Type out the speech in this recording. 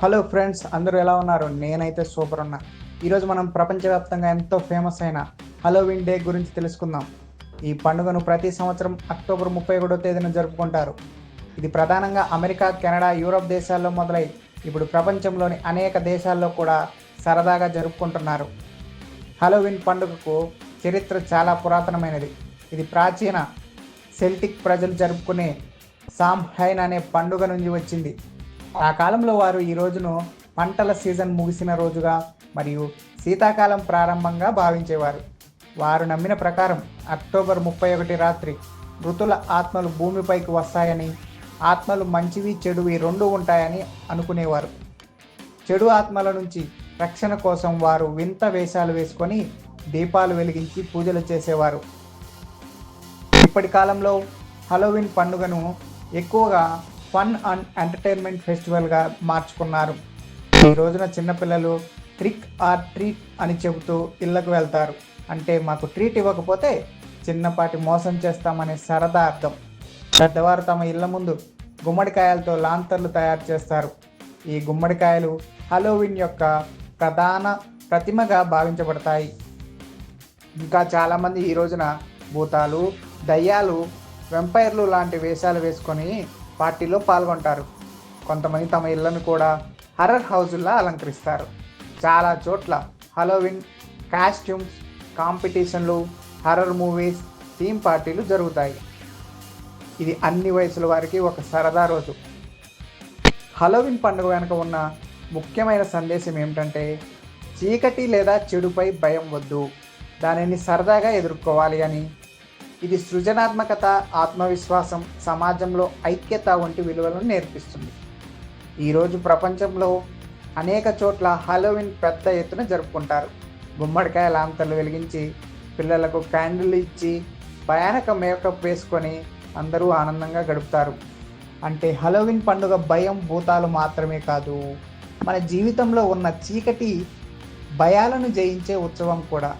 Hello friends, అందరూ ఎలా ఉన్నారు? నేనైతే సూపర్ ఉన్నా. ఈరోజు మనం ప్రపంచవ్యాప్తంగా ఎంతో ఫేమస్ అయిన హలోవిన్ డే గురించి తెలుసుకుందాం. ఈ పండుగను ప్రతి సంవత్సరం అక్టోబర్ 31వ తేదీన జరుపుకుంటారు. ఇది ప్రధానంగా అమెరికా, కెనడా, యూరోప్ దేశాల్లో మొదలై ఇప్పుడు ప్రపంచంలోని అనేక దేశాల్లో కూడా సరదాగా జరుపుకుంటున్నారు. హలోవిన్ పండుగకు చరిత్ర చాలా పురాతనమైనది. ఇది ప్రాచీన సెల్టిక్ ప్రజలు జరుపుకునే సామ్హైన్ అనే పండుగ నుంచి వచ్చింది. ఆ కాలంలో వారు ఈ రోజును పంటల సీజన్ ముగిసిన రోజుగా మరియు శీతాకాలం ప్రారంభంగా భావించేవారు. వారు నమ్మిన ప్రకారం అక్టోబర్ 31 రాత్రి మృతుల ఆత్మలు భూమిపైకి వస్తాయని, ఆత్మలు మంచివి చెడువి రెండూ ఉంటాయని అనుకునేవారు. చెడు ఆత్మల నుంచి రక్షణ కోసం వారు వింత వేషాలు వేసుకొని దీపాలు వెలిగించి పూజలు చేసేవారు. ఇప్పటి కాలంలో హలోవిన్ పండుగను ఎక్కువగా ఫన్ అండ్ ఎంటర్టైన్మెంట్ ఫెస్టివల్గా మార్చుకున్నారు. ఈ రోజున చిన్నపిల్లలు ట్రిక్ ఆర్ ట్రీట్ అని చెబుతూ ఇళ్లకు వెళ్తారు. అంటే మాకు ట్రీట్ ఇవ్వకపోతే చిన్నపాటి మోసం చేస్తామనే సరదా అర్థం. పెద్దవారు తమ ఇళ్ల ముందు గుమ్మడికాయలతో లాంతర్లు తయారు చేస్తారు. ఈ గుమ్మడికాయలు హలోవిన్ యొక్క ప్రధాన ప్రతిమగా భావించబడతాయి. ఇంకా చాలామంది ఈ రోజున భూతాలు, దయ్యాలు, వెంపైర్లు లాంటి వేషాలు వేసుకొని పార్టీలో పాల్గొంటారు. కొంతమంది తమ ఇళ్లను కూడా హర్రర్ హౌజుల్లా అలంకరిస్తారు. చాలా చోట్ల హలోవిన్ కాస్ట్యూమ్స్ కాంపిటీషన్లు, హర్రర్ మూవీస్, థీమ్ పార్టీలు జరుగుతాయి. ఇది అన్ని వయసుల వారికి ఒక సరదా రోజు. హలోవిన్ పండుగ వెనుక ఉన్న ముఖ్యమైన సందేశం ఏమిటంటే, చీకటి లేదా చెడుపై భయం వద్దు, దానిని సరదాగా ఎదుర్కోవాలి అని. ఇది సృజనాత్మకత, ఆత్మవిశ్వాసం, సమాజంలో ఐక్యత వంటి విలువలను నేర్పిస్తుంది. ఈరోజు ప్రపంచంలో అనేక చోట్ల హలోవిన్ పెద్ద ఎత్తున జరుపుకుంటారు. గుమ్మడికాయ లాంతర్లు వెలిగించి, పిల్లలకు క్యాండిల్ ఇచ్చి, భయానక మేకప్ వేసుకొని అందరూ ఆనందంగా గడుపుతారు. అంటే హలోవిన్ పండుగ భయం, భూతాలు మాత్రమే కాదు, మన జీవితంలో ఉన్న చీకటి భయాలను జయించే ఉత్సవం కూడా.